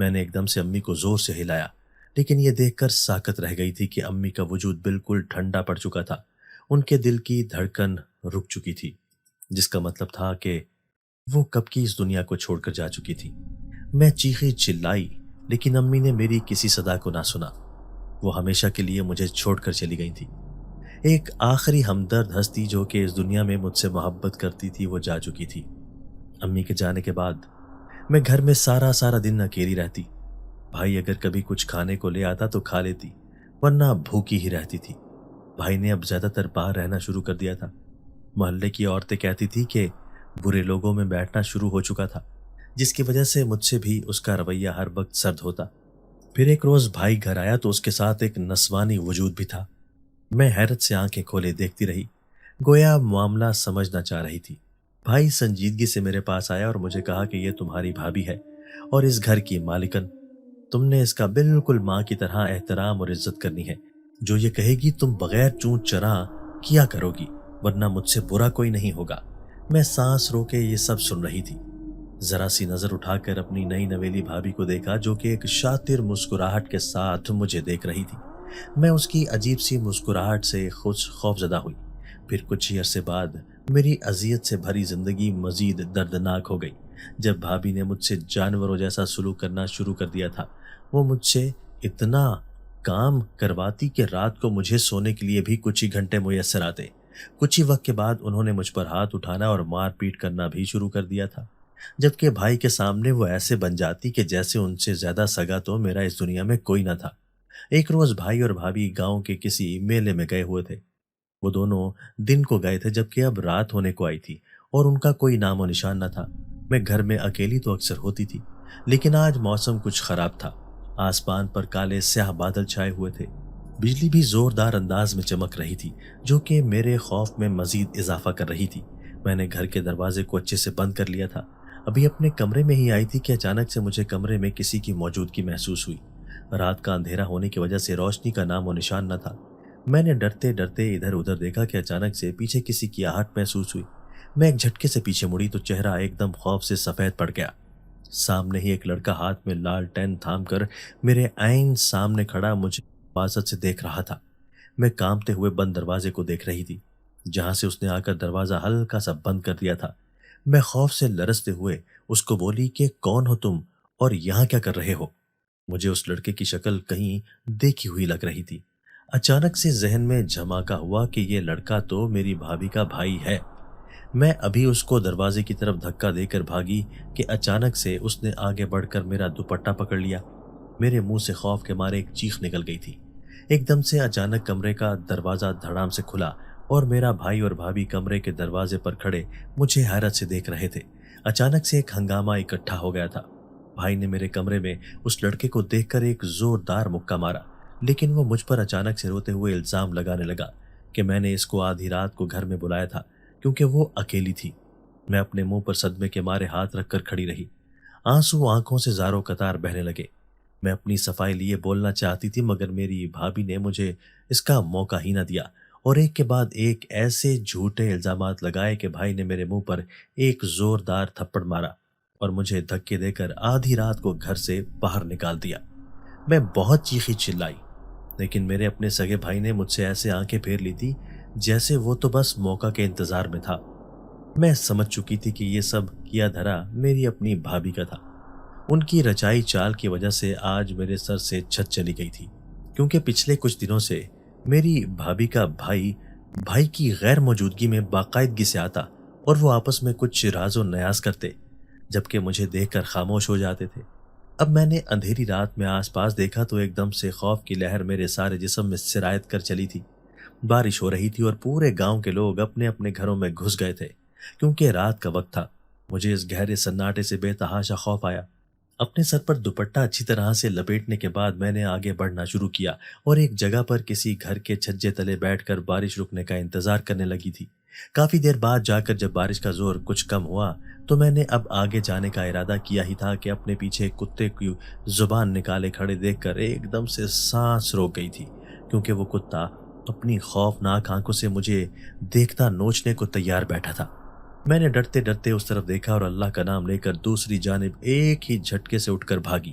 میں نے ایک دم سے امی کو زور سے ہلایا، لیکن یہ دیکھ کر ساکت رہ گئی تھی کہ امی کا وجود بالکل ٹھنڈا پڑ چکا تھا۔ ان کے دل کی دھڑکن رک چکی تھی، جس کا مطلب تھا کہ وہ کب کی اس دنیا کو چھوڑ کر جا چکی تھی۔ میں چیخی چلائی، لیکن امی نے میری کسی صدا کو نہ سنا۔ وہ ہمیشہ کے لیے مجھے چھوڑ کر چلی گئی تھی۔ ایک آخری ہمدرد ہستی جو کہ اس دنیا میں مجھ سے محبت کرتی تھی، وہ جا چکی تھی۔ امی کے جانے کے بعد میں گھر میں سارا دن اکیلی رہتی۔ بھائی اگر کبھی کچھ کھانے کو لے آتا تو کھا لیتی، ورنہ بھوکی ہی رہتی تھی۔ بھائی نے اب زیادہ تر باہر رہنا شروع کر دیا تھا۔ محلے کی عورتیں کہتی تھی کہ برے لوگوں میں بیٹھنا شروع ہو چکا تھا، جس کی وجہ سے مجھ سے بھی اس کا رویہ ہر وقت سرد ہوتا۔ پھر ایک روز بھائی گھر آیا تو اس کے ساتھ ایک نسوانی وجود بھی تھا۔ میں حیرت سے آنکھیں کھولے دیکھتی رہی، گویا معاملہ سمجھنا چاہ رہی تھی۔ بھائی سنجیدگی سے میرے پاس آیا اور مجھے کہا کہ یہ تمہاری بھابھی ہے اور اس گھر کی مالکن۔ تم نے اس کا بالکل ماں کی طرح احترام اور عزت کرنی ہے۔ جو یہ کہے گی تم بغیر چون چرا کیا کرو گی، ورنہ مجھ سے برا کوئی نہیں ہوگا۔ میں سانس روکے یہ سب سن رہی تھی۔ ذرا سی نظر اٹھا کر اپنی نئی نویلی بھابھی کو دیکھا، جو کہ ایک شاطر مسکراہٹ کے ساتھ مجھے دیکھ رہی تھی۔ میں اس کی عجیب سی مسکراہٹ سے خوف زدہ ہوئی۔ پھر کچھ ہی عرصے بعد میری اذیت سے بھری زندگی مزید دردناک ہو گئی، جب بھابھی نے مجھ سے جانوروں جیسا سلوک کرنا شروع کر دیا تھا۔ وہ مجھ سے اتنا کام کرواتی کہ رات کو مجھے سونے کے لیے بھی کچھ ہی گھنٹے میسر آتے۔ کچھ ہی وقت کے بعد انہوں نے مجھ پر ہاتھ اٹھانا اور مار پیٹ کرنا بھی شروع کر دیا تھا، جبکہ بھائی کے سامنے وہ ایسے بن جاتی کہ جیسے ان سے زیادہ سگا تو میرا اس دنیا میں کوئی نہ تھا۔ ایک روز بھائی اور بھابھی گاؤں کے کسی میلے میں گئے ہوئے تھے۔ وہ دونوں دن کو گئے تھے، جبکہ اب رات ہونے کو آئی تھی اور ان کا کوئی نام و نشان نہ تھا۔ میں گھر میں اکیلی تو اکثر ہوتی تھی، لیکن آج موسم کچھ خراب تھا۔ آسمان پر کالے سیاہ بادل چھائے ہوئے تھے، بجلی بھی زوردار انداز میں چمک رہی تھی، جو کہ میرے خوف میں مزید اضافہ کر رہی تھی۔ میں نے گھر کے دروازے کو اچھے سے بند کر لیا تھا۔ ابھی اپنے کمرے میں ہی آئی تھی کہ اچانک سے مجھے کمرے میں کسی کی موجودگی محسوس ہوئی۔ رات کا اندھیرا ہونے کی وجہ سے روشنی کا نام و نشان نہ تھا۔ میں نے ڈرتے ڈرتے ادھر ادھر دیکھا کہ اچانک سے پیچھے کسی کی آہٹ محسوس ہوئی۔ میں ایک جھٹکے سے پیچھے مڑی تو چہرہ ایک دم خوف سے سفید پڑ گیا۔ سامنے ہی ایک لڑکا ہاتھ میں لالٹین تھام کر میرے عین سامنے کھڑا مجھے حفاظت سے دیکھ رہا تھا۔ میں کانپتے ہوئے بند دروازے کو دیکھ رہی تھی، جہاں سے اس نے آ کر دروازہ ہلکا سا بند کر دیا تھا۔ میں خوف سے لرزتے ہوئے اس کو بولی کہ کون ہو تم اور یہاں کیا کر رہے ہو؟ مجھے اس لڑکے کی شکل کہیں دیکھی ہوئی لگ رہی تھی۔ اچانک سے ذہن میں جھماکا ہوا کہ یہ لڑکا تو میری بھابھی کا بھائی ہے۔ میں ابھی اس کو دروازے کی طرف دھکا دے کر بھاگی کہ اچانک سے اس نے آگے بڑھ کر میرا دوپٹہ پکڑ لیا۔ میرے منہ سے خوف کے مارے ایک چیخ نکل گئی تھی۔ ایک دم سے اچانک کمرے کا دروازہ دھڑام سے کھلا اور میرا بھائی اور بھابھی کمرے کے دروازے پر کھڑے مجھے حیرت سے دیکھ رہے تھے۔ اچانک سے ایک ہنگامہ اکٹھا ہو گیا تھا۔ بھائی نے میرے کمرے میں اس لڑکے کو دیکھ کر ایک زوردار مکہ مارا، لیکن وہ مجھ پر اچانک سے روتے ہوئے الزام لگانے لگا کہ میں نے اس کو آدھی رات کو گھر میں بلایا تھا کیونکہ وہ اکیلی تھی۔ میں اپنے منہ پر صدمے کے مارے ہاتھ رکھ کر کھڑی رہی۔ آنسو آنکھوں سے زاروں قطار بہنے لگے۔ میں اپنی صفائی لیے بولنا چاہتی تھی، مگر میری بھابھی نے مجھے اس کا موقع ہی نہ دیا اور ایک کے بعد ایک ایسے جھوٹے الزامات لگائے کہ بھائی نے میرے منہ پر ایک زوردار تھپڑ مارا اور مجھے دھکے دے کر آدھی رات کو گھر سے باہر نکال دیا۔ میں بہت چیخی چلائی، لیکن میرے اپنے سگے بھائی نے مجھ سے ایسے آنکھیں پھیر لی تھی جیسے وہ تو بس موقع کے انتظار میں تھا۔ میں سمجھ چکی تھی کہ یہ سب کیا دھرا میری اپنی بھابھی کا تھا۔ ان کی رچائی چال کی وجہ سے آج میرے سر سے چھت چلی گئی تھی، کیونکہ پچھلے کچھ دنوں سے میری بھابھی کا بھائی کی غیر موجودگی میں باقاعدگی سے آتا اور وہ آپس میں کچھ راز و نیاز کرتے، جبکہ مجھے دیکھ کر خاموش ہو جاتے تھے۔ اب میں نے اندھیری رات میں آس پاس دیکھا تو ایک دم سے خوف کی لہر میرے سارے جسم میں سرایت کر چلی تھی۔ بارش ہو رہی تھی اور پورے گاؤں کے لوگ اپنے اپنے گھروں میں گھس گئے تھے، کیونکہ رات کا وقت تھا۔ مجھے اس گہرے سناٹے سے بے تحاشا خوف آیا۔ اپنے سر پر دوپٹہ اچھی طرح سے لپیٹنے کے بعد میں نے آگے بڑھنا شروع کیا اور ایک جگہ پر کسی گھر کے چھجے تلے بیٹھ کر بارش رکنے کا انتظار کرنے لگی تھی۔ کافی دیر بعد جا کر جب بارش کا زور کچھ کم ہوا تو میں نے اب آگے جانے کا ارادہ کیا ہی تھا کہ اپنے پیچھے کتے کی زبان نکالے کھڑے دیکھ کر ایک دم سے سانس روک گئی تھی، کیونکہ وہ کتا اپنی خوفناک آنکھوں سے مجھے دیکھتا نوچنے کو تیار بیٹھا تھا۔ میں نے ڈرتے ڈرتے اس طرف دیکھا اور اللہ کا نام لے کر دوسری جانب ایک ہی جھٹکے سے اٹھ کر بھاگی۔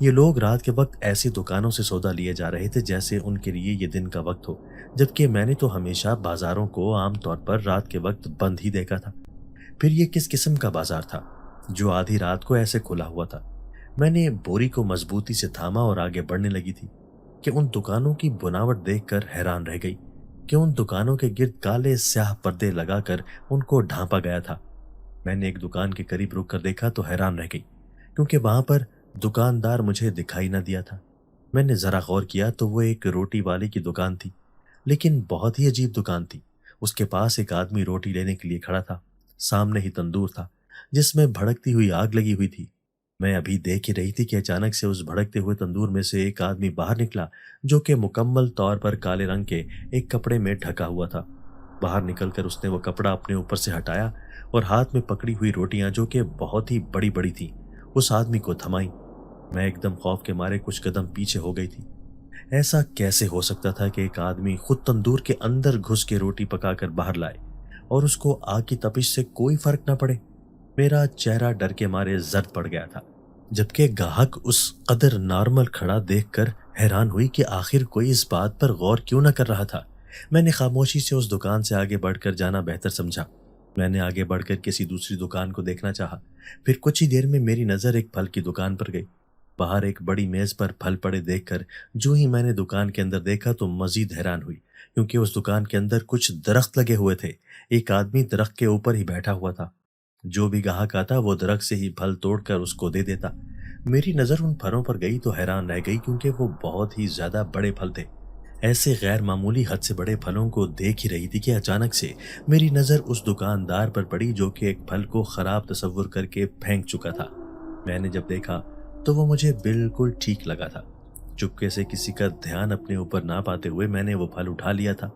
یہ لوگ رات کے وقت ایسی دکانوں سے سودا لیے جا رہے تھے جیسے ان کے لیے یہ دن کا وقت ہو، جبکہ میں نے تو ہمیشہ بازاروں کو عام طور پر رات کے وقت بند ہی دیکھا تھا۔ پھر یہ کس قسم کا بازار تھا جو آدھی رات کو ایسے کھلا ہوا تھا؟ میں نے بوری کو مضبوطی سے تھاما اور آگے بڑھنے لگی تھی کہ ان دکانوں کی بناوٹ دیکھ کر حیران رہ گئی کہ ان دکانوں کے گرد کالے سیاہ پردے لگا کر ان کو ڈھانپا گیا تھا۔ میں نے ایک دکان کے قریب رک کر دیکھا تو حیران رہ گئی، کیونکہ وہاں پر دکاندار مجھے دکھائی نہ دیا تھا۔ میں نے ذرا غور کیا تو وہ ایک روٹی والے کی دکان تھی، لیکن بہت ہی عجیب دکان تھی۔ اس کے پاس ایک آدمی روٹی لینے کے لیے کھڑا تھا، سامنے ہی تندور تھا جس میں بھڑکتی ہوئی آگ لگی ہوئی تھی۔ میں ابھی دیکھ ہی رہی تھی کہ اچانک سے اس بھڑکتے ہوئے تندور میں سے ایک آدمی باہر نکلا، جو کہ مکمل طور پر کالے رنگ کے ایک کپڑے میں ڈھکا ہوا تھا۔ باہر نکل کر اس نے وہ کپڑا اپنے اوپر سے ہٹایا اور ہاتھ میں پکڑی ہوئی روٹیاں، جو کہ بہت ہی بڑی بڑی تھیں، اس آدمی کو تھمائی۔ میں ایک دم خوف کے مارے کچھ قدم پیچھے ہو گئی تھی۔ ایسا کیسے ہو سکتا تھا کہ ایک آدمی خود تندور کے اندر گھس کے روٹی پکا کر باہر لائے اور اس کو آگ کی تپش سے کوئی فرق نہ پڑے؟ میرا چہرہ ڈر کے مارے زرد پڑ گیا تھا، جبکہ گاہک اس قدر نارمل کھڑا دیکھ کر حیران ہوئی کہ آخر کوئی اس بات پر غور کیوں نہ کر رہا تھا۔ میں نے خاموشی سے اس دکان سے آگے بڑھ کر جانا بہتر سمجھا۔ میں نے آگے بڑھ کر کسی دوسری دکان کو دیکھنا چاہا۔ پھر کچھ ہی دیر میں میری نظر ایک پھل کی دکان پر گئی۔ باہر ایک بڑی میز پر پھل پڑے دیکھ کر جو ہی میں نے دکان کے اندر دیکھا تو مزید حیران ہوئی، کیونکہ اس دکان کے اندر کچھ درخت لگے ہوئے تھے۔ ایک آدمی درخت کے اوپر ہی بیٹھا ہوا تھا۔ جو بھی گاہک آتا وہ درخت سے ہی پھل توڑ کر اس کو دے دیتا۔ میری نظر ان پھلوں پر گئی تو حیران رہ گئی، کیونکہ وہ بہت ہی زیادہ بڑے پھل تھے۔ ایسے غیر معمولی حد سے بڑے پھلوں کو دیکھ ہی رہی تھی کہ اچانک سے میری نظر اس دکاندار پر پڑی، جو کہ ایک پھل کو خراب تصور کر کے پھینک چکا تھا۔ میں نے جب دیکھا تو وہ مجھے بالکل ٹھیک لگا تھا۔ چپکے سے کسی کا دھیان اپنے اوپر نہ پاتے ہوئے میں نے وہ پھل اٹھا لیا تھا،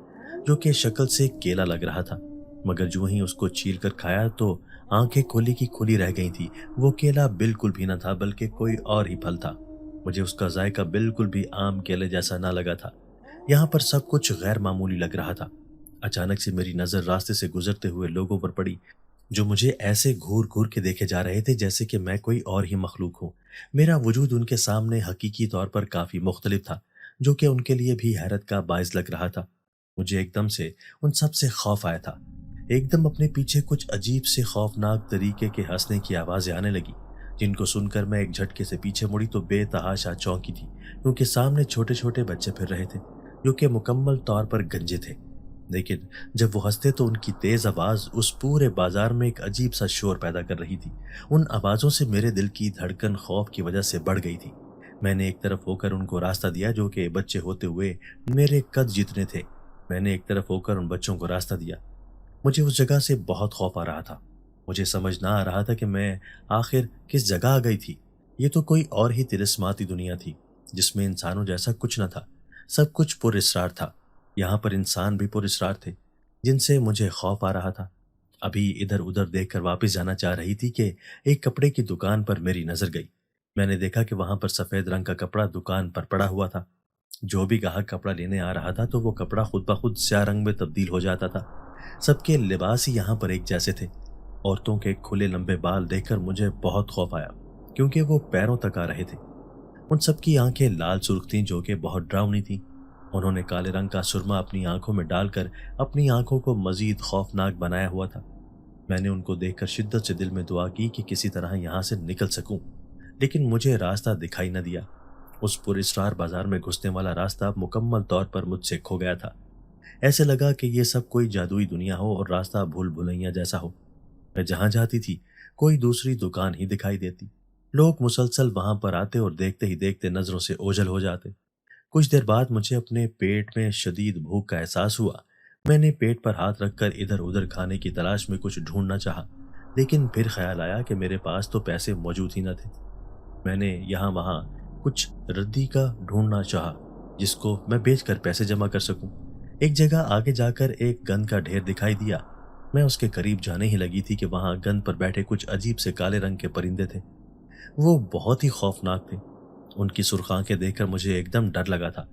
جو کہ شکل سے کیلا لگ رہا تھا، مگر جو ہی اس کو چھیل کر کھایا تو آنکھیں کھلی کی کھلی رہ گئی تھی۔ وہ کیلا بالکل بھی نہ تھا، بلکہ کوئی اور ہی پھل تھا۔ مجھے اس کا ذائقہ بالکل بھی عام کیلے جیسا نہ لگا تھا۔ یہاں پر سب کچھ غیر معمولی لگ رہا تھا۔ اچانک سے میری نظر راستے سے گزرتے ہوئے لوگوں پر پڑی، جو مجھے ایسے گھور گھور کے دیکھے جا رہے تھے جیسے کہ میں کوئی اور ہی مخلوق ہوں۔ میرا وجود ان کے سامنے حقیقی طور پر کافی مختلف تھا، جو کہ ان کے لیے بھی حیرت کا باعث لگ رہا تھا۔ مجھے ایک دم سے ان سب سے خوف آیا تھا۔ ایک دم اپنے پیچھے کچھ عجیب سے خوفناک طریقے کے ہنسنے کی آوازیں آنے لگی، جن کو سن کر میں ایک جھٹکے سے پیچھے مڑی تو بے تحاشا چونکی تھی، کیونکہ سامنے چھوٹے چھوٹے بچے پھر رہے تھے، جو کہ مکمل طور پر گنجے تھے۔ لیکن جب وہ ہنستے تو ان کی تیز آواز اس پورے بازار میں ایک عجیب سا شور پیدا کر رہی تھی۔ ان آوازوں سے میرے دل کی دھڑکن خوف کی وجہ سے بڑھ گئی تھی۔ میں نے ایک طرف ہو کر ان کو راستہ دیا، جو کہ بچے ہوتے ہوئے میرے قد جتنے تھے۔ میں نے ایک طرف ہو کر ان بچوں کو راستہ دیا۔ مجھے اس جگہ سے بہت خوف آ رہا تھا۔ مجھے سمجھ نہ آ رہا تھا کہ میں آخر کس جگہ آ گئی تھی۔ یہ تو کوئی اور ہی طلسماتی دنیا تھی، جس میں انسانوں جیسا کچھ نہ تھا، سب کچھ پر اسرار تھا۔ یہاں پر انسان بھی پر اسرار تھے، جن سے مجھے خوف آ رہا تھا۔ ابھی ادھر ادھر دیکھ کر واپس جانا چاہ رہی تھی کہ ایک کپڑے کی دکان پر میری نظر گئی۔ میں نے دیکھا کہ وہاں پر سفید رنگ کا کپڑا دکان پر پڑا ہوا تھا۔ جو بھی گاہک کپڑا لینے آ رہا تھا تو وہ کپڑا خود بخود سیاہ رنگ میں تبدیل ہو جاتا تھا۔ سب کے لباس ہی یہاں پر ایک جیسے تھے۔ عورتوں کے کھلے لمبے بال دیکھ کر مجھے بہت خوف آیا، کیونکہ وہ پیروں تک آ رہے تھے۔ ان سب کی آنکھیں لال سرخ تھیں، جو کہ بہت ڈراؤنی تھیں۔ انہوں نے کالے رنگ کا سرما اپنی آنکھوں میں ڈال کر اپنی آنکھوں کو مزید خوفناک بنایا ہوا تھا۔ میں نے ان کو دیکھ کر شدت سے دل میں دعا کی کہ کسی طرح یہاں سے نکل سکوں، لیکن مجھے راستہ دکھائی نہ دیا۔ اس پر اسرار بازار میں گھسنے والا راستہ مکمل طور پر مجھ سے کھو گیا تھا۔ ایسے لگا کہ یہ سب کوئی جادوئی دنیا ہو اور راستہ بھول بھلیاں جیسا ہو۔ میں جہاں جاتی تھی کوئی دوسری دکان ہی دکھائی دیتی۔ لوگ مسلسل وہاں پر آتے اور دیکھتے ہی دیکھتے نظروں سے اوجھل ہو جاتے۔ کچھ دیر بعد مجھے اپنے پیٹ میں شدید بھوک کا احساس ہوا۔ میں نے پیٹ پر ہاتھ رکھ کر ادھر ادھر کھانے کی تلاش میں کچھ ڈھونڈنا چاہا، لیکن پھر خیال آیا کہ میرے پاس تو پیسے موجود ہی نہ تھے۔ میں نے یہاں وہاں کچھ ردی کا ڈھونڈنا چاہا، جس کو میں بیچ کر پیسے جمع کر سکوں۔ ایک جگہ آگے جا کر ایک گند کا ڈھیر دکھائی دیا۔ میں اس کے قریب جانے ہی لگی تھی کہ وہاں گند پر بیٹھے کچھ عجیب سے کالے رنگ کے پرندے تھے۔ وہ بہت ہی خوفناک تھے۔ ان کی سرخ آنکھیں دیکھ کر مجھے ایک دم ڈر لگا تھا۔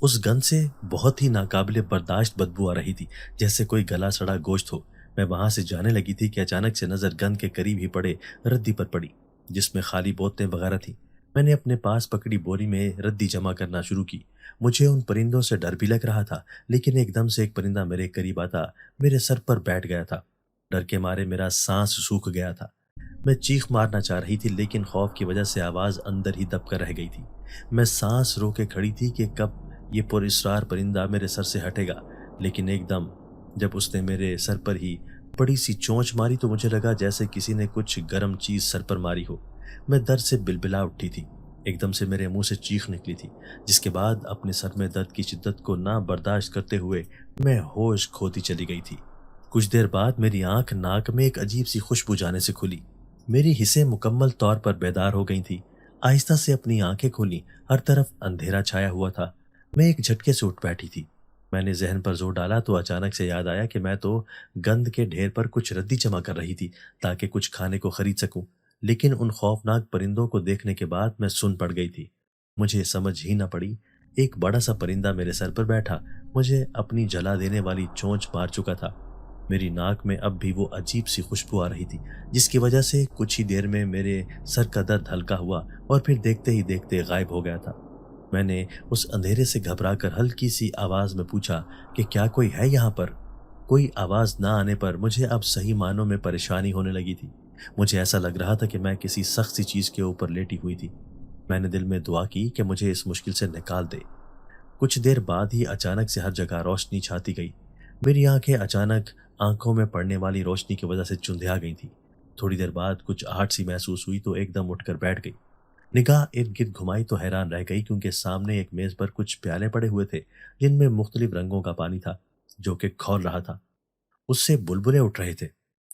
اس گند سے بہت ہی ناقابل برداشت بدبو آ رہی تھی، جیسے کوئی گلا سڑا گوشت ہو۔ میں وہاں سے جانے لگی تھی کہ اچانک سے نظر گند کے قریب ہی پڑے ردی پر پڑی، جس میں خالی بوتلیں وغیرہ تھی۔ میں نے اپنے پاس پکڑی بوری میں ردی جمع کرنا شروع کی۔ مجھے ان پرندوں سے ڈر بھی لگ رہا تھا، لیکن ایک دم سے ایک پرندہ میرے قریب آتا میرے سر پر بیٹھ گیا تھا۔ ڈر کے مارے میرا سانس سوکھ گیا تھا۔ میں چیخ مارنا چاہ رہی تھی، لیکن خوف کی وجہ سے آواز اندر ہی دب کر رہ گئی تھی۔ میں سانس رو کے کھڑی تھی کہ کب یہ پر اسرار پرندہ میرے سر سے ہٹے گا، لیکن ایک دم جب اس نے میرے سر پر ہی بڑی سی چونچ ماری تو مجھے لگا جیسے کسی نے کچھ گرم چیز سر پر ماری ہو۔ میں درد سے بلبلا اٹھی تھی۔ ایک دم سے میرے منہ سے چیخ نکلی تھی، جس کے بعد اپنے سر میں درد کی شدت کو نہ برداشت کرتے ہوئے میں ہوش کھوتی چلی گئی تھی۔ کچھ دیر بعد میری آنکھ ناک میں ایک عجیب سی خوشبو جانے سے کھلی۔ میری حصیں مکمل طور پر بیدار ہو گئی تھی۔ آہستہ سے اپنی آنکھیں کھولی، ہر طرف اندھیرا چھایا ہوا تھا۔ میں ایک جھٹکے سے اٹھ بیٹھی تھی۔ میں نے ذہن پر زور ڈالا تو اچانک سے یاد آیا کہ میں تو گند کے ڈھیر پر کچھ ردی جمع کر رہی تھی تاکہ کچھ کھانے کو خرید سکوں، لیکن ان خوفناک پرندوں کو دیکھنے کے بعد میں سن پڑ گئی تھی۔ مجھے سمجھ ہی نہ پڑی، ایک بڑا سا پرندہ میرے سر پر بیٹھا مجھے اپنی جلا دینے والی چونچ مار چکا تھا۔ میری ناک میں اب بھی وہ عجیب سی خوشبو آ رہی تھی، جس کی وجہ سے کچھ ہی دیر میں میرے سر کا درد ہلکا ہوا اور پھر دیکھتے ہی دیکھتے غائب ہو گیا تھا۔ میں نے اس اندھیرے سے گھبرا کر ہلکی سی آواز میں پوچھا کہ کیا کوئی ہے یہاں پر؟ کوئی آواز نہ آنے پر مجھے اب صحیح معنوں میں پریشانی ہونے لگی تھی۔ مجھے ایسا لگ رہا تھا کہ میں کسی سخت سی چیز کے اوپر لیٹی ہوئی تھی۔ میں نے دل میں دعا کی کہ مجھے اس مشکل سے نکال دے۔ کچھ دیر بعد ہی اچانک سے ہر جگہ روشنی چھاتی گئی۔ میری آنکھیں اچانک آنکھوں میں پڑنے والی روشنی کی وجہ سے چندھیا گئی تھی۔ تھوڑی دیر بعد کچھ آہٹ سی محسوس ہوئی تو ایک دم اٹھ کر بیٹھ گئی۔ نگاہ ارد گرد گھمائی تو حیران رہ گئی، کیونکہ سامنے ایک میز پر کچھ پیالے پڑے ہوئے تھے جن میں مختلف رنگوں کا پانی تھا جو کہ کھول رہا تھا۔ اس سے بلبلے اٹھ رہے تھے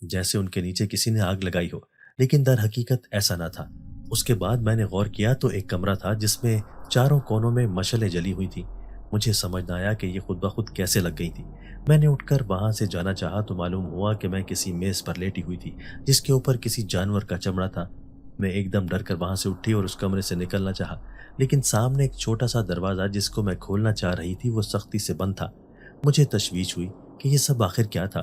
جیسے ان کے نیچے کسی نے آگ لگائی ہو، لیکن در حقیقت ایسا نہ تھا۔ اس کے بعد میں نے غور کیا تو ایک کمرہ تھا جس میں چاروں کونوں میں مشعلیں جلی ہوئی تھیں۔ مجھے سمجھ نہ آیا کہ یہ خود بخود کیسے لگ گئی تھی۔ میں نے اٹھ کر وہاں سے جانا چاہا تو معلوم ہوا کہ میں کسی میز پر لیٹی ہوئی تھی جس کے اوپر کسی جانور کا چمڑا تھا۔ میں ایک دم ڈر کر وہاں سے اٹھی اور اس کمرے سے نکلنا چاہا، لیکن سامنے ایک چھوٹا سا دروازہ جس کو میں کھولنا چاہ رہی تھی وہ سختی سے بند تھا۔ مجھے تشویش ہوئی کہ یہ سب آخر کیا تھا،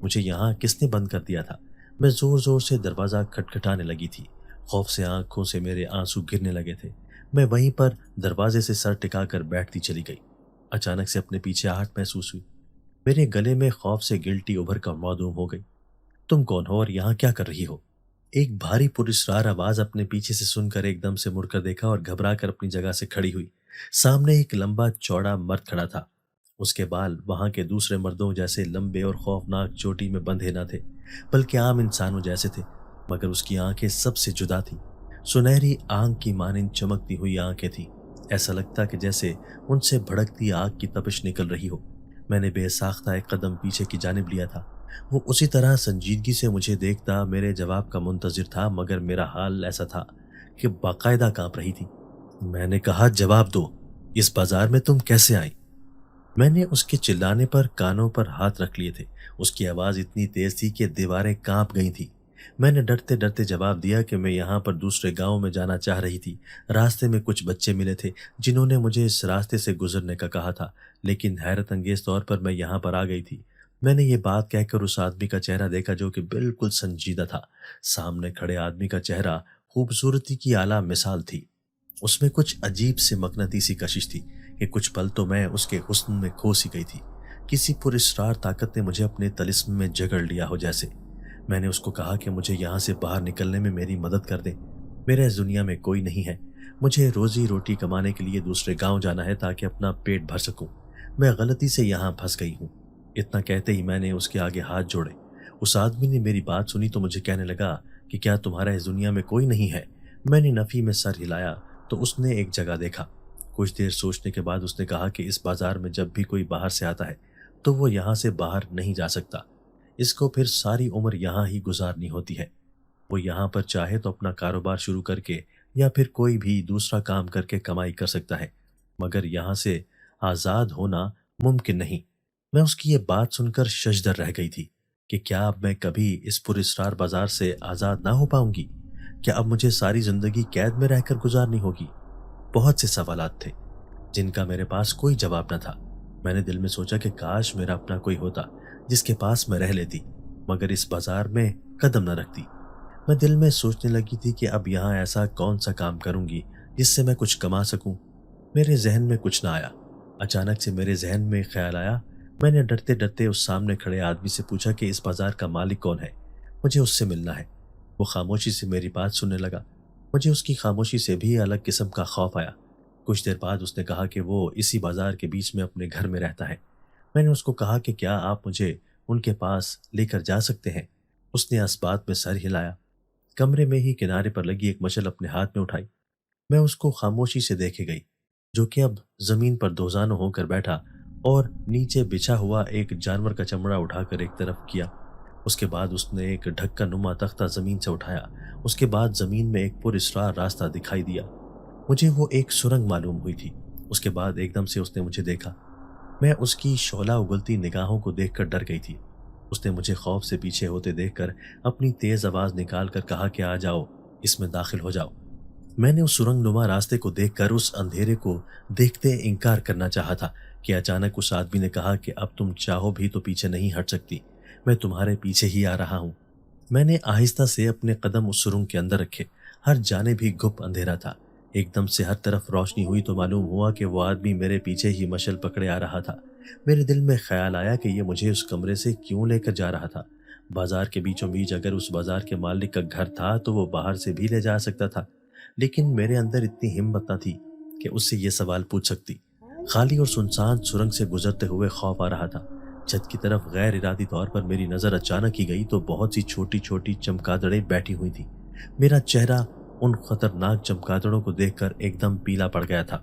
مجھے یہاں کس نے بند کر دیا تھا۔ میں زور زور سے دروازہ کھٹکھٹانے لگی تھی۔ خوف سے آنکھوں سے میرے آنسو گرنے لگے تھے۔ میں وہیں پر دروازے سے سر ٹکا کر بیٹھتی چلی گئی۔ اچانک سے اپنے پیچھے آہٹ محسوس ہوئی۔ میرے گلے میں خوف سے گلٹی ابھر کر معدوم ہو گئی۔ تم کون ہو اور یہاں کیا کر رہی ہو؟ ایک بھاری پراسرار آواز اپنے پیچھے سے سن کر ایک دم سے مڑ کر دیکھا اور گھبرا کر اپنی جگہ سے کھڑی ہوئی۔ سامنے ایک لمبا چوڑا مرد کھڑا تھا۔ اس کے بال وہاں کے دوسرے مردوں جیسے لمبے اور خوفناک چوٹی میں بندھے نہ تھے، بلکہ عام انسانوں جیسے تھے، مگر اس کی آنکھیں سب سے جدا تھیں۔ سنہری آنکھ کی مانند چمکتی ہوئی آنکھیں تھیں، ایسا لگتا کہ جیسے ان سے بھڑکتی آگ کی تپش نکل رہی ہو۔ میں نے بے ساختہ ایک قدم پیچھے کی جانب لیا تھا۔ وہ اسی طرح سنجیدگی سے مجھے دیکھتا میرے جواب کا منتظر تھا، مگر میرا حال ایسا تھا کہ باقاعدہ کانپ رہی تھی۔ میں نے کہا، جواب دو، اس بازار میں تم کیسے آئی؟ میں نے اس کے چلانے پر کانوں پر ہاتھ رکھ لیے تھے۔ اس کی آواز اتنی تیز تھی کہ دیواریں کانپ گئی تھیں۔ میں نے ڈرتے ڈرتے جواب دیا کہ میں یہاں پر دوسرے گاؤں میں جانا چاہ رہی تھی۔ راستے میں کچھ بچے ملے تھے جنہوں نے مجھے اس راستے سے گزرنے کا کہا تھا، لیکن حیرت انگیز طور پر میں یہاں پر آ گئی تھی۔ میں نے یہ بات کہہ کر اس آدمی کا چہرہ دیکھا جو کہ بالکل سنجیدہ تھا۔ سامنے کھڑے آدمی کا چہرہ خوبصورتی کی اعلیٰ مثال تھی۔ اس میں کچھ عجیب سے مقناطیسی کشش تھی کہ کچھ پل تو میں اس کے حسن میں کھو سی گئی تھی۔ کسی پراسرار طاقت نے مجھے اپنے طلسم میں جکڑ لیا ہو جیسے۔ میں نے اس کو کہا کہ مجھے یہاں سے باہر نکلنے میں میری مدد کر دے۔ میرے اس دنیا میں کوئی نہیں ہے۔ مجھے روزی روٹی کمانے کے لیے دوسرے گاؤں جانا ہے تاکہ اپنا پیٹ بھر سکوں۔ میں غلطی سے یہاں پھنس گئی ہوں۔ اتنا کہتے ہی میں نے اس کے آگے ہاتھ جوڑے۔ اس آدمی نے میری بات سنی تو مجھے کہنے لگا کہ کیا تمہارا اس دنیا میں کوئی نہیں ہے؟ میں نے نفی میں سر ہلایا تو اس نے ایک جگہ دیکھا۔ کچھ دیر سوچنے کے بعد اس نے کہا کہ اس بازار میں جب بھی کوئی باہر سے آتا ہے تو وہ یہاں سے باہر نہیں جا سکتا۔ اس کو پھر ساری عمر یہاں ہی گزارنی ہوتی ہے۔ وہ یہاں پر چاہے تو اپنا کاروبار شروع کر کے یا پھر کوئی بھی دوسرا کام کر کے کمائی کر سکتا ہے، مگر یہاں سے آزاد ہونا ممکن نہیں۔ میں اس کی یہ بات سن کر ششدر رہ گئی تھی کہ کیا اب میں کبھی اس پراسرار بازار سے آزاد نہ ہو پاؤں گی؟ کیا اب مجھے ساری زندگی قید میں رہ کر گزارنی ہوگی؟ بہت سے سوالات تھے جن کا میرے پاس کوئی جواب نہ تھا۔ میں نے دل میں سوچا کہ کاش میرا اپنا کوئی ہوتا جس کے پاس میں رہ لیتی، مگر اس بازار میں قدم نہ رکھتی۔ میں دل میں سوچنے لگی تھی کہ اب یہاں ایسا کون سا کام کروں گی جس سے میں کچھ کما سکوں۔ میرے ذہن میں کچھ نہ آیا۔ اچانک سے میرے ذہن میں خیال آیا۔ میں نے ڈرتے ڈرتے اس سامنے کھڑے آدمی سے پوچھا کہ اس بازار کا مالک کون ہے، مجھے اس سے ملنا ہے۔ وہ خاموشی سے میری بات سننے لگا۔ مجھے اس کی خاموشی سے بھی الگ قسم کا خوف آیا۔ کچھ دیر بعد اس نے کہا کہ وہ اسی بازار کے بیچ میں اپنے گھر میں رہتا ہے۔ میں نے اس کو کہا کہ کیا آپ مجھے ان کے پاس لے کر جا سکتے ہیں؟ اس نے اس بات میں سر ہلایا۔ کمرے میں ہی کنارے پر لگی ایک مشل اپنے ہاتھ میں اٹھائی۔ میں اس کو خاموشی سے دیکھے گئی، جو کہ اب زمین پر دوزانوں ہو کر بیٹھا اور نیچے بچھا ہوا ایک جانور کا چمڑا اٹھا کر ایک طرف کیا۔ اس کے بعد اس نے ایک ڈھکن نما تختہ زمین سے اٹھایا۔ اس کے بعد زمین میں ایک پر اسرار راستہ دکھائی دیا۔ مجھے وہ ایک سرنگ معلوم ہوئی تھی۔ اس کے بعد ایک دم سے اس نے مجھے دیکھا۔ میں اس کی شعلہ اگلتی نگاہوں کو دیکھ کر ڈر گئی تھی۔ اس نے مجھے خوف سے پیچھے ہوتے دیکھ کر اپنی تیز آواز نکال کر کہا کہ آ جاؤ، اس میں داخل ہو جاؤ۔ میں نے اس سرنگ نما راستے کو دیکھ کر اس اندھیرے کو دیکھتے انکار کرنا چاہا تھا کہ اچانک اس آدمی نے کہا کہ اب تم چاہو بھی تو پیچھے نہیں ہٹ سکتی، میں تمہارے پیچھے ہی آ رہا ہوں۔ میں نے آہستہ سے اپنے قدم اس سرنگ کے اندر رکھے۔ ہر جانب بھی گھپ اندھیرا تھا۔ ایک دم سے ہر طرف روشنی ہوئی تو معلوم ہوا کہ وہ آدمی میرے پیچھے ہی مشل پکڑے آ رہا تھا۔ میرے دل میں خیال آیا کہ یہ مجھے اس کمرے سے کیوں لے کر جا رہا تھا۔ بازار کے بیچوں بیچ اگر اس بازار کے مالک کا گھر تھا تو وہ باہر سے بھی لے جا سکتا تھا، لیکن میرے اندر اتنی ہمت نہ تھی کہ اس سے یہ سوال پوچھ سکتی۔ خالی اور سنسان سرنگ سے گزرتے ہوئے خوف آ رہا تھا۔ چھت کی طرف غیر ارادی طور پر میری نظر اچانک ہی گئی تو بہت سی چھوٹی چھوٹی چمگادڑیں بیٹھی ہوئی تھیں۔ میرا چہرہ ان خطرناک چمگادڑوں کو دیکھ کر ایک دم پیلا پڑ گیا تھا۔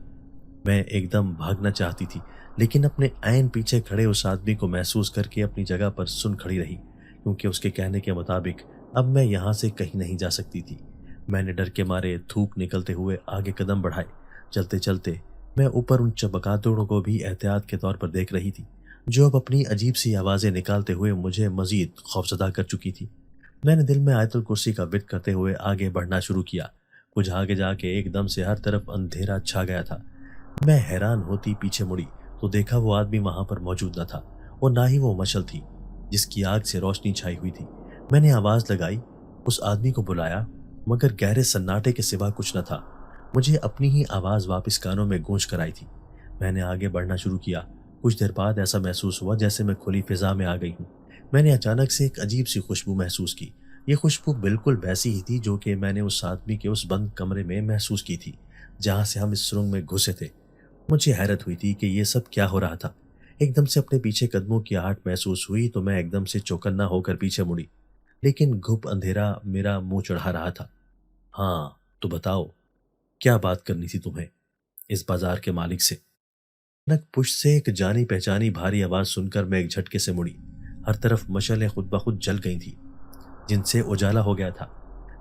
میں ایک دم بھاگنا چاہتی تھی، لیکن اپنے عین پیچھے کھڑے اس آدمی کو محسوس کر کے اپنی جگہ پر سن کھڑی رہی، کیونکہ اس کے کہنے کے مطابق اب میں یہاں سے کہیں نہیں جا سکتی تھی۔ میں نے ڈر کے مارے تھوک نکلتے ہوئے آگے قدم بڑھائے۔ چلتے چلتے میں اوپر ان چمگادڑوں کو بھی احتیاط کے طور پر دیکھ رہی تھی، جو اب اپنی عجیب سی آوازیں نکالتے ہوئے مجھے مزید خوفزدہ کر چکی تھی۔ میں نے دل میں آیت الکرسی کا ورد کرتے ہوئے آگے بڑھنا شروع کیا۔ کچھ آگے جا کے ایک دم سے ہر طرف اندھیرا چھا گیا تھا۔ میں حیران ہوتی پیچھے مڑی تو دیکھا وہ آدمی وہاں پر موجود نہ تھا، اور نہ ہی وہ مشل تھی جس کی آگ سے روشنی چھائی ہوئی تھی۔ میں نے آواز لگائی، اس آدمی کو بلایا، مگر گہرے سناٹے کے سوا کچھ نہ تھا۔ مجھے اپنی ہی آواز واپس کانوں میں گونج کر آئی تھی۔ میں نے آگے بڑھنا شروع کیا۔ کچھ دیر بعد ایسا محسوس ہوا جیسے میں کھلی فضا میں آ گئی ہوں۔ میں نے اچانک سے ایک عجیب سی خوشبو محسوس کی۔ یہ خوشبو بالکل ویسی ہی تھی جو کہ میں نے اس آدمی کے اس بند کمرے میں محسوس کی تھی جہاں سے ہم اس سرنگ میں گھسے تھے۔ مجھے حیرت ہوئی تھی کہ یہ سب کیا ہو رہا تھا۔ ایک دم سے اپنے پیچھے قدموں کی آہٹ محسوس ہوئی تو میں ایک دم سے چوکنا ہو کر پیچھے مڑی، لیکن گھپ اندھیرا میرا منہ چڑھا رہا تھا۔ ہاں تو بتاؤ، کیا بات کرنی تھی تمہیں اس بازار کے مالک سے؟ نک پشت سے ایک جانی پہچانی بھاری آواز سن کر میں ایک جھٹکے سے مڑی۔ ہر طرف مشعلیں خود بخود جل گئی تھیں جن سے اجالا ہو گیا تھا۔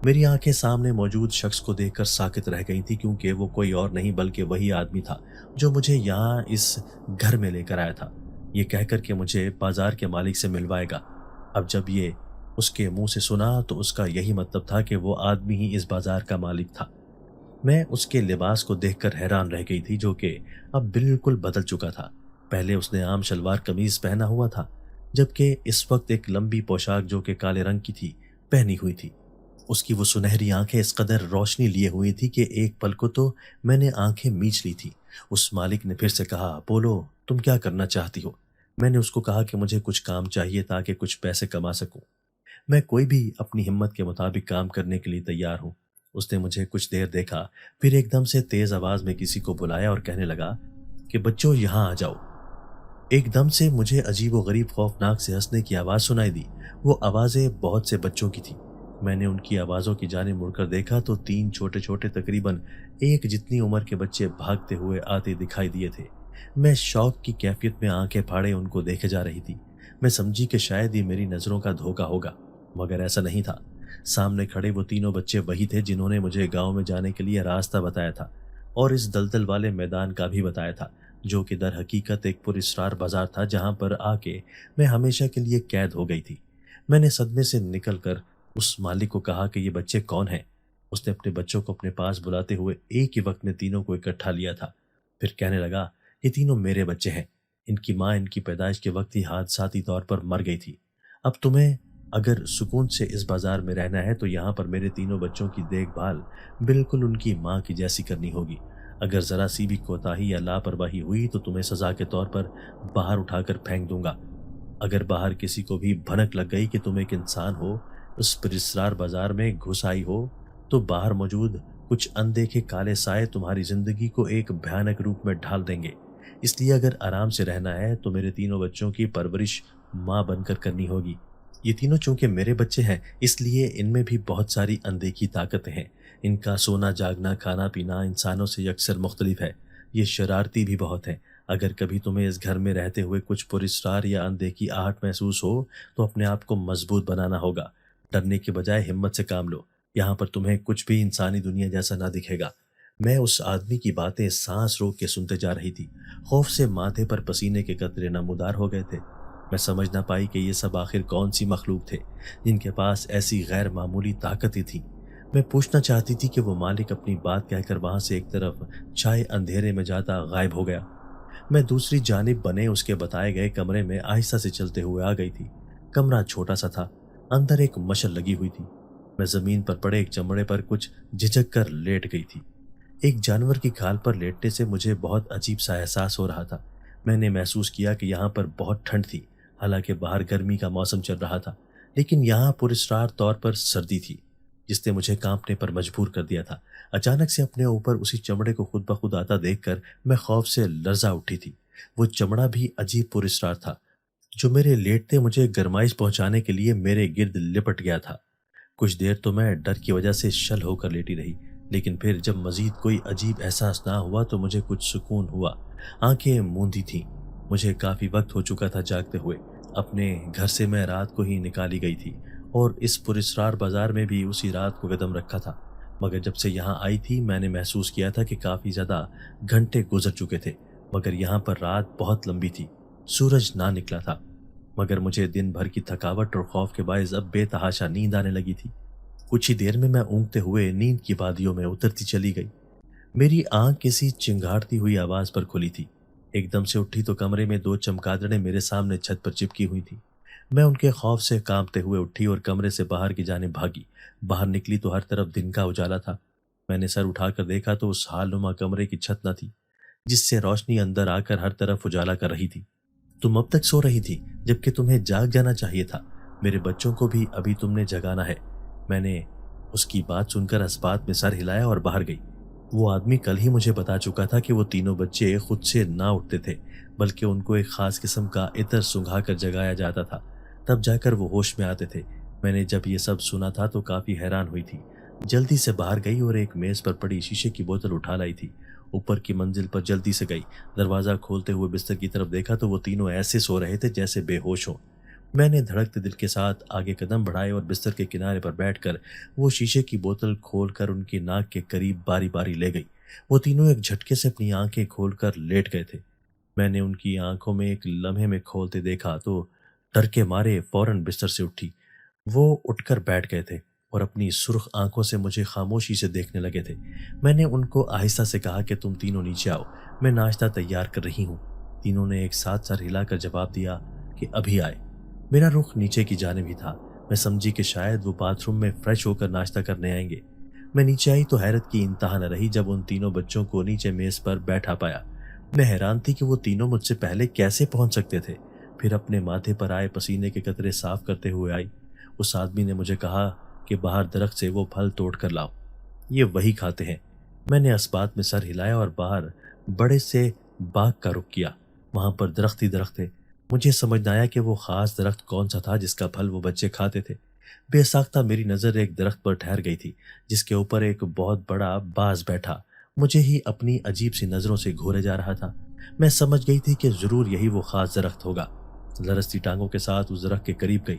میری آنکھیں سامنے موجود شخص کو دیکھ کر ساکت رہ گئی تھی، کیونکہ وہ کوئی اور نہیں بلکہ وہی آدمی تھا جو مجھے یہاں اس گھر میں لے کر آیا تھا، یہ کہہ کر کہ مجھے بازار کے مالک سے ملوائے گا۔ اب جب یہ اس کے منہ سے سنا تو اس کا یہی مطلب تھا کہ وہ آدمی ہی اس بازار کا مالک تھا۔ میں اس کے لباس کو دیکھ کر حیران رہ گئی تھی، جو کہ اب بالکل بدل چکا تھا۔ پہلے اس نے عام شلوار قمیض پہنا ہوا تھا، جبکہ اس وقت ایک لمبی پوشاک جو کہ کالے رنگ کی تھی پہنی ہوئی تھی۔ اس کی وہ سنہری آنکھیں اس قدر روشنی لیے ہوئی تھی کہ ایک پل کو تو میں نے آنکھیں میچ لی تھی۔ اس مالک نے پھر سے کہا، بولو تم کیا کرنا چاہتی ہو؟ میں نے اس کو کہا کہ مجھے کچھ کام چاہیے تاکہ کچھ پیسے کما سکوں۔ میں کوئی بھی اپنی ہمت کے مطابق کام کرنے کے لیے تیار ہوں۔ اس نے مجھے کچھ دیر دیکھا، پھر ایک دم سے تیز آواز میں کسی کو بلایا اور کہنے لگا کہ بچوں یہاں آ جاؤ۔ ایک دم سے مجھے عجیب و غریب خوفناک سے ہنسنے کی آواز سنائی دی۔ وہ آوازیں بہت سے بچوں کی تھیں۔ میں نے ان کی آوازوں کی جانب مڑ کر دیکھا تو 3 چھوٹے چھوٹے تقریباً ایک جتنی عمر کے بچے بھاگتے ہوئے آتے دکھائی دیے تھے۔ میں شوق کی کیفیت میں آنکھیں پھاڑے ان کو دیکھے جا رہی تھی۔ میں سمجھی کہ شاید یہ میری نظروں کا دھوکہ ہوگا، مگر ایسا نہیں تھا۔ سامنے کھڑے وہ تینوں بچے وہی تھے جنہوں نے مجھے گاؤں میں جانے کے لیے راستہ بتایا تھا، اور اس دلدل والے میدان کا بھی بتایا تھا، جو کہ در حقیقت ایک پر اسرار بازار تھا جہاں پر آ کے میں ہمیشہ کے لیے قید ہو گئی تھی۔ میں نے صدمے سے نکل کر اس مالک کو کہا کہ یہ بچے کون ہیں؟ اس نے اپنے بچوں کو اپنے پاس بلاتے ہوئے ایک ہی وقت میں تینوں کو اکٹھا لیا تھا، پھر کہنے لگا، یہ تینوں میرے بچے ہیں۔ ان کی ماں ان کی پیدائش کے وقت ہی حادثاتی طور پر مر گئی تھی۔ اب تمہیں اگر سکون سے اس بازار میں رہنا ہے تو یہاں پر میرے تینوں بچوں کی دیکھ بھال بالکل ان کی ماں کی جیسی کرنی ہوگی۔ اگر ذرا سی بھی کوتاہی یا لاپرواہی ہوئی تو تمہیں سزا کے طور پر باہر اٹھا کر پھینک دوں گا۔ اگر باہر کسی کو بھی بھنک لگ گئی کہ تم ایک انسان ہو، اس پراسرار بازار میں گھس آئی ہو، تو باہر موجود کچھ اندیکھے کالے سائے تمہاری زندگی کو ایک بھیانک روپ میں ڈھال دیں گے۔ اس لیے اگر آرام سے رہنا ہے تو میرے تینوں بچوں کی پرورش ماں بن کر کرنی ہوگی۔ یہ تینوں چونکہ میرے بچے ہیں، اس لیے ان میں بھی بہت ساری اندیکھی طاقتیں ہیں۔ ان کا سونا جاگنا کھانا پینا انسانوں سے یکسر مختلف ہے۔ یہ شرارتی بھی بہت ہیں۔ اگر کبھی تمہیں اس گھر میں رہتے ہوئے کچھ پراسرار یا اندیکھی آہٹ محسوس ہو تو اپنے آپ کو مضبوط بنانا ہوگا۔ ڈرنے کے بجائے ہمت سے کام لو۔ یہاں پر تمہیں کچھ بھی انسانی دنیا جیسا نہ دکھے گا۔ میں اس آدمی کی باتیں سانس روک کے سنتے جا رہی تھی۔ خوف سے ماتھے پر پسینے کے قطرے نمودار ہو گئے تھے۔ میں سمجھ نہ پائی کہ یہ سب آخر کون سی مخلوق تھے جن کے پاس ایسی غیر معمولی طاقتیں تھیں۔ میں پوچھنا چاہتی تھی کہ وہ مالک اپنی بات کہہ کر وہاں سے ایک طرف چھائے اندھیرے میں جاتا غائب ہو گیا۔ میں دوسری جانب بنے اس کے بتائے گئے کمرے میں آہستہ سے چلتے ہوئے آ گئی تھی۔ کمرہ چھوٹا سا تھا، اندر ایک مشل لگی ہوئی تھی۔ میں زمین پر پڑے ایک چمڑے پر کچھ جھجک کر لیٹ گئی تھی۔ ایک جانور کی کھال پر لیٹنے سے مجھے بہت عجیب سا احساس ہو رہا تھا۔ میں نے محسوس کیا کہ یہاں پر بہت ٹھنڈ تھی، حالانکہ باہر گرمی کا موسم چل رہا تھا، لیکن یہاں پراسرار طور پر سردی تھی جس نے مجھے کانپنے پر مجبور کر دیا تھا۔ اچانک سے اپنے اوپر اسی چمڑے کو خود بخود آتا دیکھ کر میں خوف سے لرزا اٹھی تھی۔ وہ چمڑا بھی عجیب پراسرار تھا جو میرے لیٹتے مجھے گرمائش پہنچانے کے لیے میرے گرد لپٹ گیا تھا۔ کچھ دیر تو میں ڈر کی وجہ سے شل ہو کر لیٹی رہی، لیکن پھر جب مزید کوئی عجیب احساس نہ ہوا تو مجھے کچھ سکون ہوا۔ آنکھیں موندی تھیں۔ مجھے کافی وقت ہو چکا تھا جاگتے ہوئے۔ اپنے گھر سے میں رات کو ہی نکالی گئی تھی اور اس پراسرار بازار میں بھی اسی رات کو قدم رکھا تھا، مگر جب سے یہاں آئی تھی میں نے محسوس کیا تھا کہ کافی زیادہ گھنٹے گزر چکے تھے، مگر یہاں پر رات بہت لمبی تھی۔ سورج نہ نکلا تھا، مگر مجھے دن بھر کی تھکاوٹ اور خوف کے باعث اب بے تحاشا نیند آنے لگی تھی۔ کچھ ہی دیر میں اونگتے ہوئے نیند کی وادیوں میں اترتی چلی گئی۔ میری آنکھ کسی چنگھاڑتی ہوئی آواز پر کھلی تھی۔ ایک دم سے اٹھی تو کمرے میں دو چمگادڑیں میرے سامنے چھت پر چپکی ہوئی تھی۔ میں ان کے خوف سے کانپتے ہوئے اٹھی اور کمرے سے باہر کی جانب بھاگی۔ باہر نکلی تو ہر طرف دن کا اجالا تھا۔ میں نے سر اٹھا کر دیکھا تو اس حال نما کمرے کی چھت نہ تھی جس سے روشنی اندر آ کر ہر طرف اجالا کر رہی تھی۔ تم اب تک سو رہی تھی جبکہ تمہیں جاگ جانا چاہیے تھا۔ میرے بچوں کو بھی ابھی تم نے جگانا ہے۔ میں نے اس کی بات سن کر اسبات میں سر ہلایا اور باہر گئی۔ وہ آدمی کل ہی مجھے بتا چکا تھا کہ وہ تینوں بچے خود سے نہ اٹھتے تھے، بلکہ ان کو ایک خاص قسم کا عطر سنگھا کر جگایا جاتا تھا، تب جا کر وہ ہوش میں آتے تھے۔ میں نے جب یہ سب سنا تھا تو کافی حیران ہوئی تھی۔ جلدی سے باہر گئی اور ایک میز پر پڑی شیشے کی بوتل اٹھا لائی تھی۔ اوپر کی منزل پر جلدی سے گئی۔ دروازہ کھولتے ہوئے بستر کی طرف دیکھا تو وہ تینوں ایسے سو رہے تھے جیسے بے ہوش ہوں۔ میں نے دھڑکتے دل کے ساتھ آگے قدم بڑھائے اور بستر کے کنارے پر بیٹھ کر وہ شیشے کی بوتل کھول کر ان کی ناک کے قریب باری باری لے گئی۔ وہ تینوں ایک جھٹکے سے اپنی آنکھیں کھول کر لیٹ گئے تھے۔ میں نے ان کی آنکھوں میں ایک لمحے میں کھولتے دیکھا تو ڈر کے مارے فوراً بستر سے اٹھی۔ وہ اٹھ کر بیٹھ گئے تھے اور اپنی سرخ آنکھوں سے مجھے خاموشی سے دیکھنے لگے تھے۔ میں نے ان کو آہستہ سے کہا کہ تم تینوں نیچے آؤ، میں ناشتہ تیار کر رہی ہوں۔ تینوں نے ایک ساتھ سر ہلا کر جواب دیا کہ ابھی آئے۔ میرا رخ نیچے کی جانب ہی تھا۔ میں سمجھی کہ شاید وہ باتھ روم میں فریش ہو کر ناشتہ کرنے آئیں گے۔ میں نیچے آئی تو حیرت کی انتہا نہ رہی جب ان تینوں بچوں کو نیچے میز پر بیٹھا پایا۔ میں حیران تھی کہ وہ تینوں مجھ سے پہلے کیسے پہنچ سکتے تھے۔ پھر اپنے ماتھے پر آئے پسینے کے قطرے صاف کرتے ہوئے آئی۔ اس آدمی نے مجھے کہا کہ باہر درخت سے وہ پھل توڑ کر لاؤ، یہ وہی کھاتے ہیں۔ میں نے اسبات میں سر ہلایا اور باہر بڑے سے باغ کا رخ کیا۔ وہاں پر درخت ہی درخت تھے۔ مجھے سمجھ نہ آیا کہ وہ خاص درخت کون سا تھا جس کا پھل وہ بچے کھاتے تھے۔ بے ساختہ میری نظر ایک درخت پر ٹھہر گئی تھی جس کے اوپر ایک بہت بڑا باز بیٹھا مجھے ہی اپنی عجیب سی نظروں سے گھورے جا رہا تھا۔ میں سمجھ گئی تھی کہ ضرور یہی وہ خاص درخت ہوگا۔ لرزتی ٹانگوں کے ساتھ اس درخت کے قریب گئی۔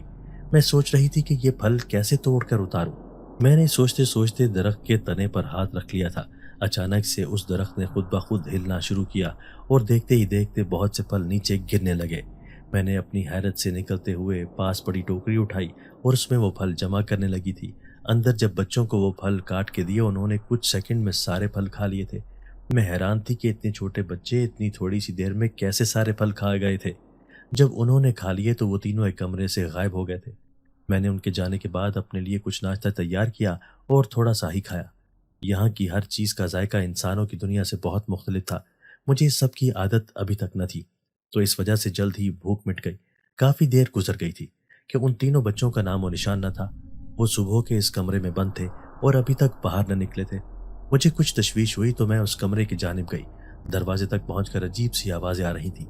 میں سوچ رہی تھی کہ یہ پھل کیسے توڑ کر اتاروں۔ میں نے سوچتے سوچتے درخت کے تنے پر ہاتھ رکھ لیا تھا۔ اچانک سے اس درخت نے خود بخود ہلنا شروع کیا اور دیکھتے ہی دیکھتے بہت سے پھل نیچے گرنے لگے۔ میں نے اپنی حیرت سے نکلتے ہوئے پاس پڑی ٹوکری اٹھائی اور اس میں وہ پھل جمع کرنے لگی تھی۔ اندر جب بچوں کو وہ پھل کاٹ کے دیے انہوں نے کچھ سیکنڈ میں سارے پھل کھا لیے تھے۔ میں حیران تھی کہ اتنے چھوٹے بچے اتنی تھوڑی سی دیر میں کیسے سارے پھل کھا گئے تھے۔ جب انہوں نے کھا لیے تو وہ تینوں ایک کمرے سے غائب ہو گئے تھے۔ میں نے ان کے جانے کے بعد اپنے لیے کچھ ناشتہ تیار کیا اور تھوڑا سا ہی کھایا۔ یہاں کی ہر چیز کا ذائقہ انسانوں کی دنیا سے بہت مختلف تھا۔ مجھے اس سب کی عادت ابھی تک نہ تھی، تو اس وجہ سے جلد ہی بھوک مٹ گئی۔ کافی دیر گزر گئی تھی کہ ان تینوں بچوں کا نام و نشان نہ تھا۔ وہ صبح کے اس کمرے میں بند تھے اور ابھی تک باہر نہ نکلے تھے۔ مجھے کچھ تشویش ہوئی تو میں اس کمرے کی جانب گئی۔ دروازے تک پہنچ کر عجیب سی آوازیں آ رہی تھیں۔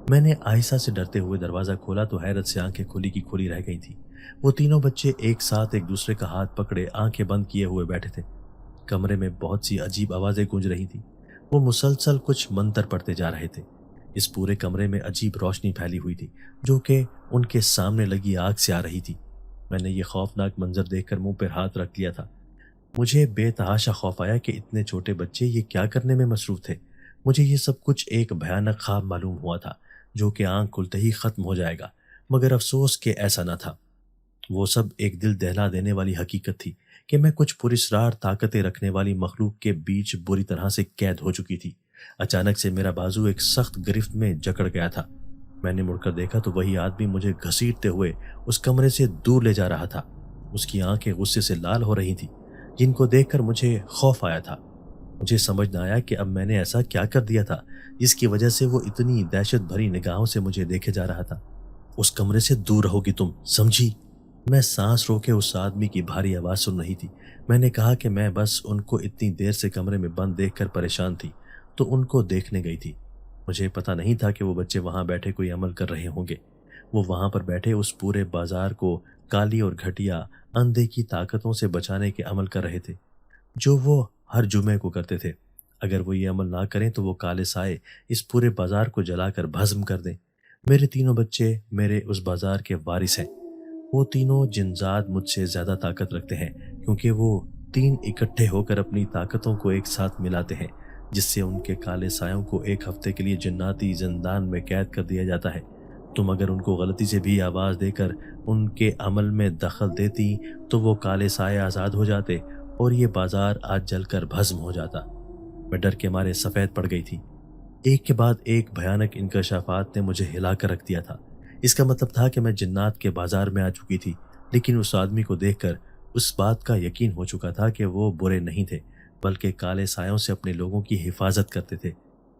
میں نے آہستہ سے ڈرتے ہوئے دروازہ کھولا تو حیرت سے آنکھیں کھلی کی کھلی رہ گئی تھیں۔ وہ تینوں بچے ایک ساتھ ایک دوسرے کا ہاتھ پکڑے آنکھیں بند کیے ہوئے بیٹھے تھے۔ کمرے میں بہت سی عجیب آوازیں گونج رہی تھیں۔ وہ مسلسل کچھ منتر پڑھتے جا رہے تھے۔ اس پورے کمرے میں عجیب روشنی پھیلی ہوئی تھی جو کہ ان کے سامنے لگی آگ سے آ رہی تھی۔ میں نے یہ خوفناک منظر دیکھ کر منہ پر ہاتھ رکھ لیا تھا۔ مجھے بے تحاشا خوف آیا کہ اتنے چھوٹے بچے یہ کیا کرنے میں مصروف تھے۔ مجھے یہ سب کچھ ایک بھیانک خواب معلوم ہوا تھا جو کہ آنکھ کھلتے ہی ختم ہو جائے گا، مگر افسوس کہ ایسا نہ تھا۔ وہ سب ایک دل دہلا دینے والی حقیقت تھی کہ میں کچھ پراسرار طاقتیں رکھنے والی مخلوق کے بیچ بری طرح سے قید ہو چکی تھی۔ اچانک سے میرا بازو ایک سخت گرفت میں جکڑ گیا تھا۔ میں نے مڑ کر دیکھا تو وہی آدمی مجھے گھسیٹتے ہوئے اس کمرے سے دور لے جا رہا تھا۔ اس کی آنکھیں غصے سے لال ہو رہی تھیں، جن کو دیکھ کر مجھے خوف آیا تھا۔ مجھے سمجھ نہ آیا کہ اب میں نے ایسا کیا کر دیا تھا جس کی وجہ سے وہ اتنی دہشت بھری نگاہوں سے مجھے دیکھے جا رہا تھا۔ اس کمرے سے دور رہو گی تم، سمجھی؟ میں سانس روکے اس آدمی کی بھاری آواز سن رہی تھی۔ میں نے کہا کہ میں بس ان کو اتنی دیر سے کمرے میں بند دیکھ کر پریشان تھی تو ان کو دیکھنے گئی تھی۔ مجھے پتہ نہیں تھا کہ وہ بچے وہاں بیٹھے کوئی عمل کر رہے ہوں گے۔ وہ وہاں پر بیٹھے اس پورے بازار کو کالی اور گھٹیا اندھے کی طاقتوں سے بچانے کے عمل کر رہے تھے جو وہ ہر جمعے کو کرتے تھے۔ اگر وہ یہ عمل نہ کریں تو وہ کالے سائے اس پورے بازار کو جلا کر بھسم کر دیں۔ میرے تینوں بچے میرے اس بازار کے وارث ہیں۔ وہ تینوں جنزاد مجھ سے زیادہ طاقت رکھتے ہیں کیونکہ وہ تین اکٹھے ہو کر اپنی طاقتوں کو ایک ساتھ ملاتے ہیں، جس سے ان کے کالے سایوں کو ایک ہفتے کے لیے جناتی زندان میں قید کر دیا جاتا ہے۔ تم اگر ان کو غلطی سے بھی آواز دے کر ان کے عمل میں دخل دیتی تو وہ کالے سائے آزاد ہو جاتے اور یہ بازار آج جل کر بھسم ہو جاتا۔ میں ڈر کے مارے سفید پڑ گئی تھی۔ ایک کے بعد ایک بھیانک انکشافات نے مجھے ہلا کر رکھ دیا تھا۔ اس کا مطلب تھا کہ میں جنات کے بازار میں آ چکی تھی، لیکن اس آدمی کو دیکھ کر اس بات کا یقین ہو چکا تھا کہ وہ برے نہیں تھے بلکہ کالے سایوں سے اپنے لوگوں کی حفاظت کرتے تھے۔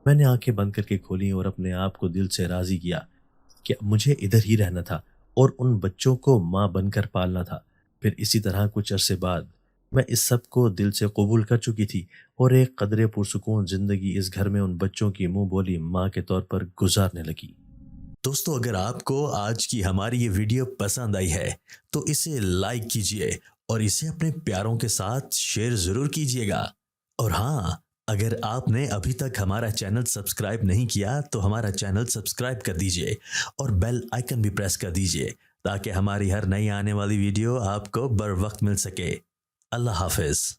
میں نے آنکھیں بند کر کے کھولیں اور اپنے آپ کو دل سے راضی کیا کہ مجھے ادھر ہی رہنا تھا اور ان بچوں کو ماں بن کر پالنا تھا۔ پھر اسی طرح کچھ عرصے بعد میں اس سب کو دل سے قبول کر چکی تھی اور ایک قدرے پرسکون زندگی اس گھر میں ان بچوں کی منہ بولی ماں کے طور پر گزارنے لگی۔ دوستو، اگر آپ کو آج کی ہماری یہ ویڈیو پسند آئی ہے تو اسے لائک کیجئے اور اسے اپنے پیاروں کے ساتھ شیئر ضرور کیجئے گا۔ اور ہاں، اگر آپ نے ابھی تک ہمارا چینل سبسکرائب نہیں کیا تو ہمارا چینل سبسکرائب کر دیجئے اور بیل آئیکن بھی پریس کر دیجئے تاکہ ہماری ہر نئی آنے والی ویڈیو آپ کو بر وقت مل سکے۔ اللہ حافظ۔